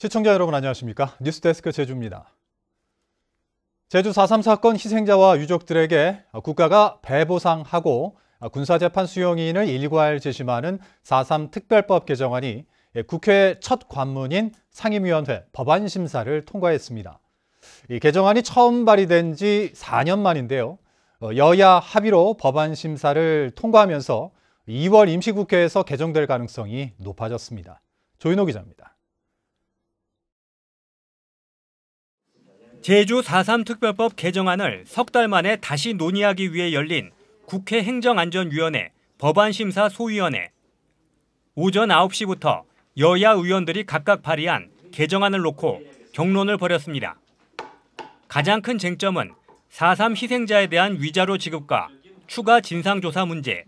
시청자 여러분 안녕하십니까? 뉴스데스크 제주입니다. 제주 4.3 사건 희생자와 유족들에게 국가가 배보상하고 군사재판 수용인을 일괄 제심하는 4.3 특별법 개정안이 국회 첫 관문인 상임위원회 법안 심사를 통과했습니다. 이 개정안이 처음 발의된 지 4년 만인데요. 여야 합의로 법안 심사를 통과하면서 2월 임시국회에서 개정될 가능성이 높아졌습니다. 조인호 기자입니다. 제주 4.3 특별법 개정안을 석 달 만에 다시 논의하기 위해 열린 국회 행정안전위원회 법안심사 소위원회. 오전 9시부터 여야 의원들이 각각 발의한 개정안을 놓고 격론을 벌였습니다. 가장 큰 쟁점은 4.3 희생자에 대한 위자료 지급과 추가 진상조사 문제.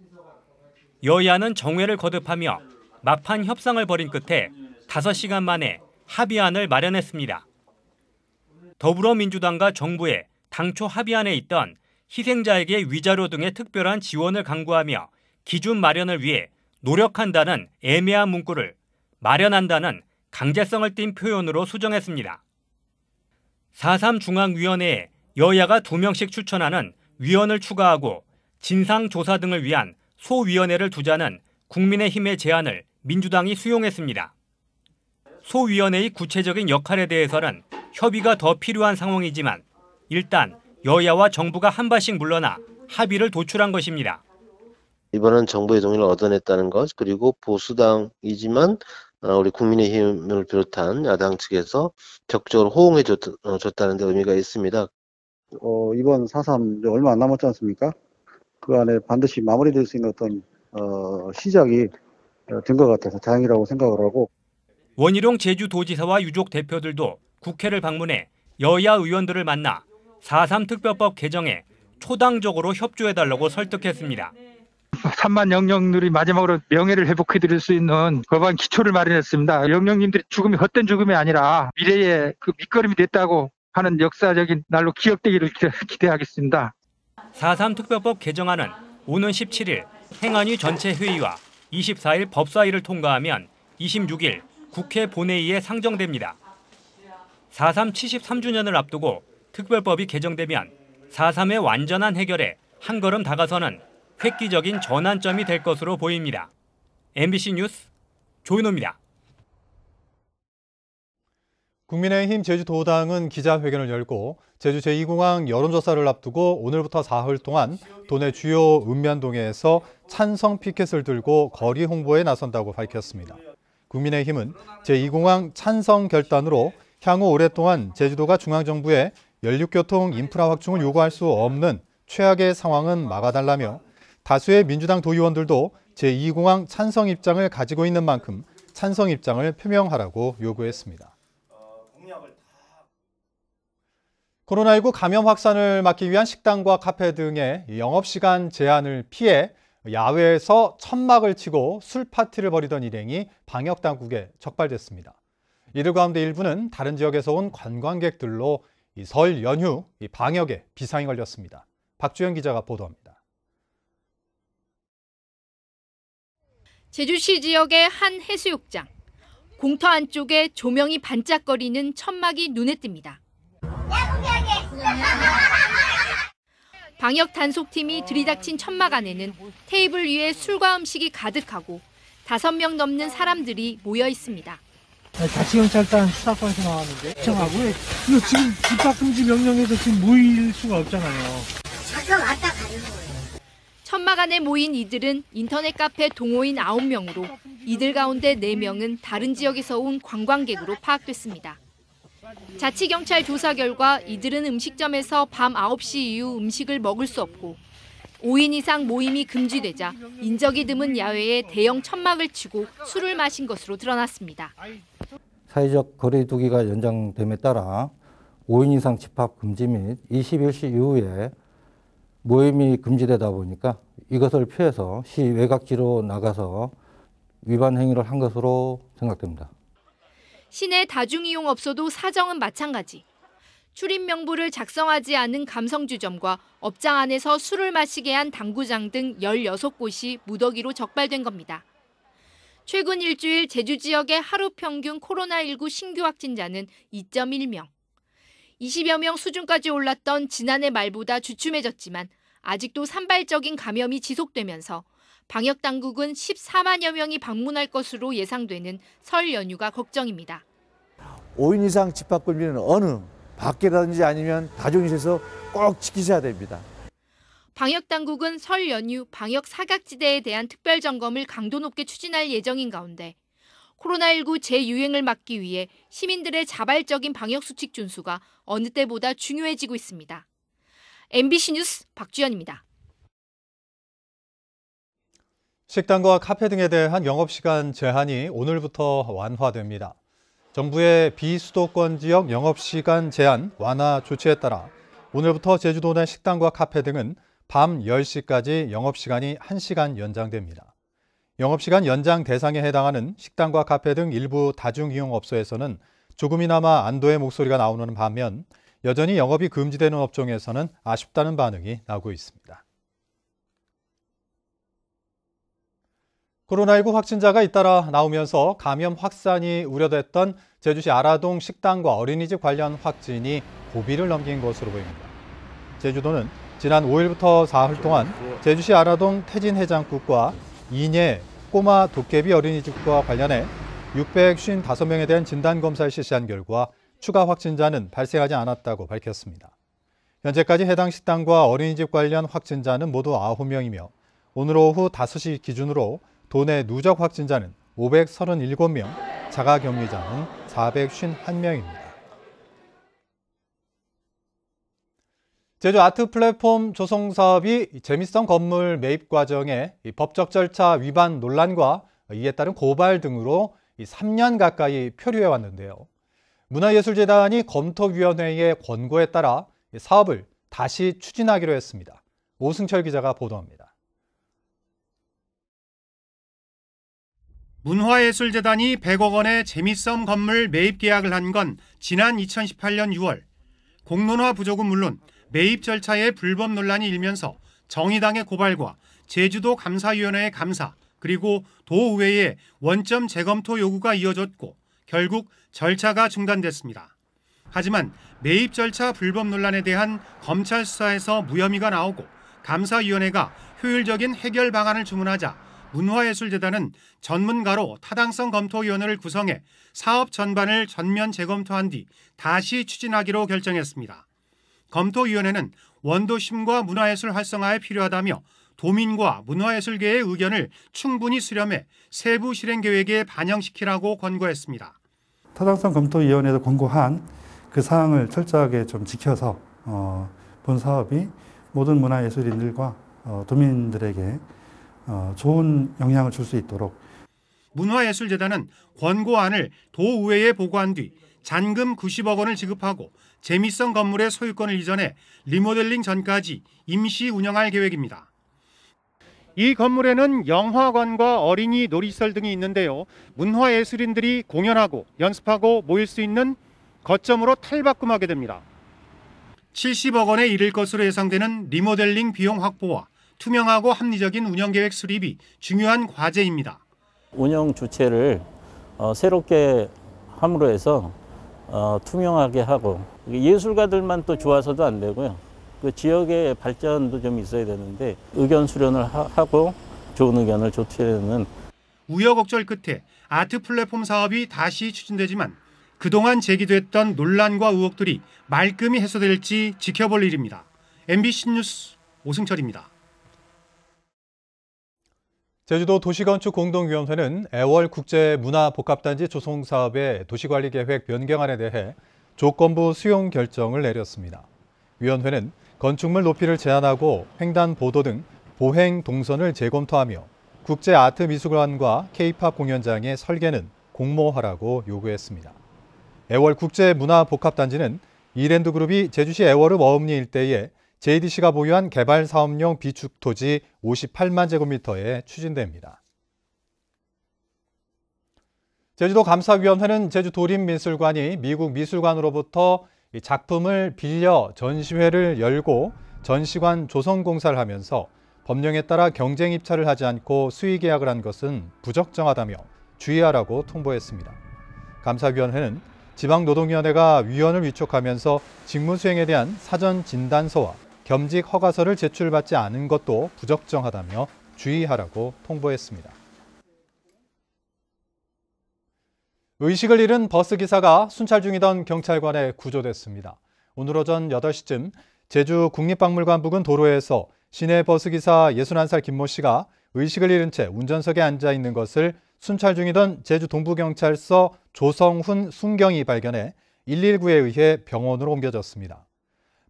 여야는 정회를 거듭하며 막판 협상을 벌인 끝에 5시간 만에 합의안을 마련했습니다. 더불어민주당과 정부의 당초 합의안에 있던 희생자에게 위자료 등의 특별한 지원을 강구하며 기준 마련을 위해 노력한다는 애매한 문구를 마련한다는 강제성을 띤 표현으로 수정했습니다. 4.3 중앙위원회에 여야가 2명씩 추천하는 위원을 추가하고 진상조사 등을 위한 소위원회를 두자는 국민의힘의 제안을 민주당이 수용했습니다. 소위원회의 구체적인 역할에 대해서는 협의가 더 필요한 상황이지만 일단 여야와 정부가 한 발씩 물러나 합의를 도출한 것입니다. 이번은 정부의 동의를 얻어냈다는 것, 그리고 보수당이지만 우리 국민의힘을 비롯한 야당 측에서 적극적으로 호응해 줬다는 데 의미가 있습니다. 이번 4.3 얼마 안 남았지 않습니까? 그 안에 반드시 마무리될 수 있는 어떤 시작이 된 것 같아서 다행이라고 생각을 하고. 원희룡 제주도지사와 유족 대표들도 국회를 방문해 여야 의원들을 만나 4.3 특별법 개정에 초당적으로 협조해달라고 설득했습니다. 3만 영령들이 마지막으로 명예를 회복해드릴 수 있는 법안 기초를 마련했습니다. 영령님들의 죽음이 헛된 죽음이 아니라 미래의 그 밑거름이 됐다고 하는 역사적인 날로 기억되기를 기대하겠습니다. 4.3 특별법 개정안은 오는 17일 행안위 전체 회의와 24일 법사위를 통과하면 26일 국회 본회의에 상정됩니다. 4.3 73주년을 앞두고 특별법이 개정되면 4.3의 완전한 해결에 한 걸음 다가서는 획기적인 전환점이 될 것으로 보입니다. MBC 뉴스 조인호입니다. 국민의힘 제주도당은 기자회견을 열고 제주 제2공항 여론조사를 앞두고 오늘부터 사흘 동안 도내 주요 읍면동에서 찬성 피켓을 들고 거리 홍보에 나선다고 밝혔습니다. 국민의힘은 제2공항 찬성 결단으로 향후 오랫동안 제주도가 중앙정부에 연륙교통 인프라 확충을 요구할 수 없는 최악의 상황은 막아달라며 다수의 민주당 도의원들도 제2공항 찬성 입장을 가지고 있는 만큼 찬성 입장을 표명하라고 요구했습니다. 코로나19 감염 확산을 막기 위한 식당과 카페 등의 영업시간 제한을 피해 야외에서 천막을 치고 술 파티를 벌이던 일행이 방역당국에 적발됐습니다. 이들 가운데 일부는 다른 지역에서 온 관광객들로 설 연휴 방역에 비상이 걸렸습니다. 박주영 기자가 보도합니다. 제주시 지역의 한 해수욕장. 공터 안쪽에 조명이 반짝거리는 천막이 눈에 띕니다. 방역 단속팀이 들이닥친 천막 안에는 테이블 위에 술과 음식이 가득하고 5명 넘는 사람들이 모여 있습니다. 자치경찰단 수사관에서 나왔는데 걱정하고요. 이거 지금 입학금지 명령에서 지금 모일 수가 없잖아요. 잠깐 왔다 가는 거예요. 천막 안에 모인 이들은 인터넷 카페 동호인 9명으로 이들 가운데 4명은 다른 지역에서 온 관광객으로 파악됐습니다. 자치경찰 조사 결과 이들은 음식점에서 밤 9시 이후 음식을 먹을 수 없고 5인 이상 모임이 금지되자 인적이 드문 야외에 대형 천막을 치고 술을 마신 것으로 드러났습니다. 사회적 거리 두기가 연장됨에 따라 5인 이상 집합 금지 및 21시 이후에 모임이 금지되다 보니까 이것을 피해서 시 외곽지로 나가서 위반 행위를 한 것으로 생각됩니다. 시내 다중이용업소도 사정은 마찬가지. 출입 명부를 작성하지 않은 감성주점과 업장 안에서 술을 마시게 한 당구장 등 16곳이 무더기로 적발된 겁니다. 최근 일주일 제주 지역의 하루 평균 코로나19 신규 확진자는 2.1명. 20여 명 수준까지 올랐던 지난해 말보다 주춤해졌지만 아직도 산발적인 감염이 지속되면서 방역당국은 14만여 명이 방문할 것으로 예상되는 설 연휴가 걱정입니다. 5인 이상 집합금지는 어느 밖이라든지 아니면 다중시에서 꼭 지키셔야 됩니다. 방역당국은 설 연휴 방역 사각지대에 대한 특별점검을 강도 높게 추진할 예정인 가운데 코로나19 재유행을 막기 위해 시민들의 자발적인 방역수칙 준수가 어느 때보다 중요해지고 있습니다. MBC 뉴스 박주연입니다. 식당과 카페 등에 대한 영업시간 제한이 오늘부터 완화됩니다. 정부의 비수도권 지역 영업시간 제한 완화 조치에 따라 오늘부터 제주도 내 식당과 카페 등은 밤 10시까지 영업시간이 1시간 연장됩니다. 영업시간 연장 대상에 해당하는 식당과 카페 등 일부 다중이용업소에서는 조금이나마 안도의 목소리가 나오는 반면 여전히 영업이 금지되는 업종에서는 아쉽다는 반응이 나오고 있습니다. 코로나19 확진자가 잇따라 나오면서 감염 확산이 우려됐던 제주시 아라동 식당과 어린이집 관련 확진이 고비를 넘긴 것으로 보입니다. 제주도는 지난 5일부터 사흘 동안 제주시 아라동 태진해장국과 이내 꼬마 도깨비 어린이집과 관련해 655명에 대한 진단검사를 실시한 결과 추가 확진자는 발생하지 않았다고 밝혔습니다. 현재까지 해당 식당과 어린이집 관련 확진자는 모두 9명이며 오늘 오후 5시 기준으로 도내 누적 확진자는 537명, 자가격리자는 451명입니다. 제주 아트 플랫폼 조성 사업이 재미성 건물 매입 과정에 법적 절차 위반 논란과 이에 따른 고발 등으로 3년 가까이 표류해 왔는데요. 문화예술재단이 검토위원회의 권고에 따라 사업을 다시 추진하기로 했습니다. 오승철 기자가 보도합니다. 문화예술재단이 100억 원의 재미섬 건물 매입 계약을 한 건 지난 2018년 6월. 공론화 부족은 물론 매입 절차에 불법 논란이 일면서 정의당의 고발과 제주도 감사위원회의 감사, 그리고 도의회의 원점 재검토 요구가 이어졌고 결국 절차가 중단됐습니다. 하지만 매입 절차 불법 논란에 대한 검찰 수사에서 무혐의가 나오고 감사위원회가 효율적인 해결 방안을 주문하자 문화예술재단은 전문가로 타당성 검토위원회를 구성해 사업 전반을 전면 재검토한 뒤 다시 추진하기로 결정했습니다. 검토위원회는 원도심과 문화예술 활성화에 필요하다며 도민과 문화예술계의 의견을 충분히 수렴해 세부 실행 계획에 반영시키라고 권고했습니다. 타당성 검토위원회에서 권고한 그 사항을 철저하게 좀 지켜서 본 사업이 모든 문화예술인들과 도민들에게 좋은 영향을 줄 수 있도록. 문화예술재단은 권고안을 도의회에 보고한 뒤 잔금 90억 원을 지급하고 재미성 건물의 소유권을 이전해 리모델링 전까지 임시 운영할 계획입니다. 이 건물에는 영화관과 어린이 놀이시설 등이 있는데요. 문화예술인들이 공연하고 연습하고 모일 수 있는 거점으로 탈바꿈하게 됩니다. 70억 원에 이를 것으로 예상되는 리모델링 비용 확보와 투명하고 합리적인 운영계획 수립이 중요한 과제입니다. 운영 주체를 새롭게 함으로 해서 투명하게 하고 예술가들만 또 좋아서도 안 되고요. 그 지역의 발전도 좀 있어야 되는데 의견 수렴을 하고 좋은 의견을 조치하는. 우여곡절 끝에 아트 플랫폼 사업이 다시 추진되지만 그동안 제기됐던 논란과 의혹들이 말끔히 해소될지 지켜볼 일입니다. MBC 뉴스 오승철입니다. 제주도 도시건축공동위원회는 애월 국제문화복합단지 조성 사업의 도시관리계획 변경안에 대해 조건부 수용 결정을 내렸습니다. 위원회는 건축물 높이를 제한하고 횡단보도 등 보행 동선을 재검토하며 국제아트미술관과 K-팝 공연장의 설계는 공모하라고 요구했습니다. 애월 국제문화복합단지는 이랜드그룹이 제주시 애월읍 어음리 일대에 JDC가 보유한 개발 사업용 비축 토지 58만 제곱미터에 추진됩니다. 제주도 감사위원회는 제주도립미술관이 미국 미술관으로부터 작품을 빌려 전시회를 열고 전시관 조성 공사를 하면서 법령에 따라 경쟁 입찰을 하지 않고 수의 계약을 한 것은 부적정하다며 주의하라고 통보했습니다. 감사위원회는 지방노동위원회가 위원을 위촉하면서 직무수행에 대한 사전 진단서와 겸직 허가서를 제출받지 않은 것도 부적정하다며 주의하라고 통보했습니다. 의식을 잃은 버스기사가 순찰 중이던 경찰관에 구조됐습니다. 오늘 오전 8시쯤 제주 국립박물관 부근 도로에서 시내 버스기사 61살 김모 씨가 의식을 잃은 채 운전석에 앉아 있는 것을 순찰 중이던 제주 동부경찰서 조성훈 순경이 발견해 119에 의해 병원으로 옮겨졌습니다.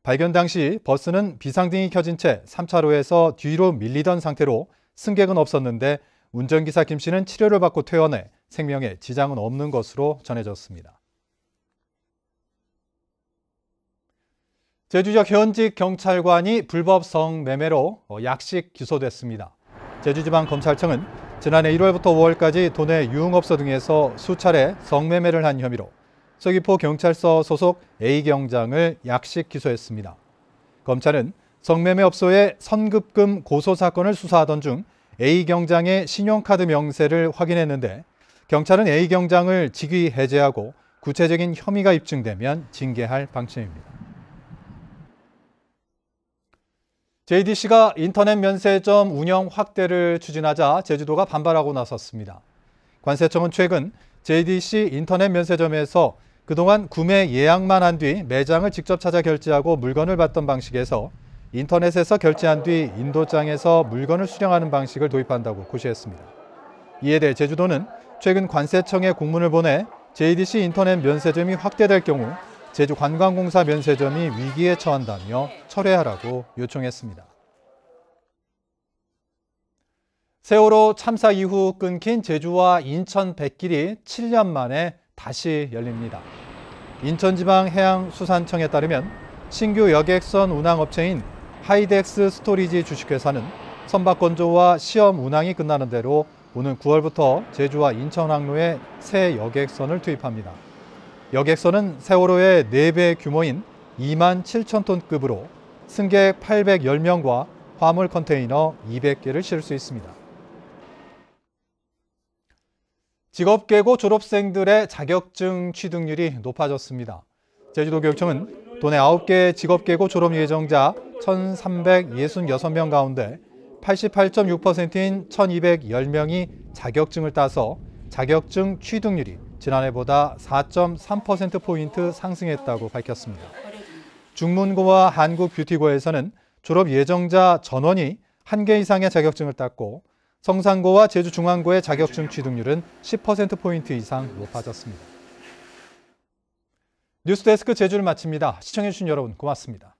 발견 당시 버스는 비상등이 켜진 채 3차로에서 뒤로 밀리던 상태로 승객은 없었는데 운전기사 김 씨는 치료를 받고 퇴원해 생명에 지장은 없는 것으로 전해졌습니다. 제주지역 현직 경찰관이 불법 성매매로 약식 기소됐습니다. 제주지방검찰청은 지난해 1월부터 5월까지 도내 유흥업소 등에서 수차례 성매매를 한 혐의로 서귀포 경찰서 소속 A경장을 약식 기소했습니다. 검찰은 성매매 업소의 선급금 고소 사건을 수사하던 중 A경장의 신용카드 명세를 확인했는데 경찰은 A경장을 직위 해제하고 구체적인 혐의가 입증되면 징계할 방침입니다. JDC가 인터넷 면세점 운영 확대를 추진하자 제주도가 반발하고 나섰습니다. 관세청은 최근 JDC 인터넷 면세점에서 그동안 구매 예약만 한 뒤 매장을 직접 찾아 결제하고 물건을 받던 방식에서 인터넷에서 결제한 뒤 인도장에서 물건을 수령하는 방식을 도입한다고 고시했습니다. 이에 대해 제주도는 최근 관세청에 공문을 보내 JDC 인터넷 면세점이 확대될 경우 제주관광공사 면세점이 위기에 처한다며 철회하라고 요청했습니다. 세월호 참사 이후 끊긴 제주와 인천 뱃길이 7년 만에 다시 열립니다. 인천지방해양수산청에 따르면 신규 여객선 운항업체인 하이덱스 스토리지 주식회사는 선박 건조와 시험 운항이 끝나는 대로 오는 9월부터 제주와 인천 항로에 새 여객선을 투입합니다. 여객선은 세월호의 4배 규모인 27,000톤급으로 승객 810명과 화물 컨테이너 200개를 실을 수 있습니다. 직업계고 졸업생들의 자격증 취득률이 높아졌습니다. 제주도교육청은 도내 9개 직업계고 졸업 예정자 1,366명 가운데 88.6%인 1,210명이 자격증을 따서 자격증 취득률이 지난해보다 4.3%포인트 상승했다고 밝혔습니다. 중문고와 한국뷰티고에서는 졸업 예정자 전원이 1개 이상의 자격증을 땄고 성산고와 제주중앙고의 자격증 취득률은 10%포인트 이상 높아졌습니다. 뉴스데스크 제주를 마칩니다. 시청해주신 여러분 고맙습니다.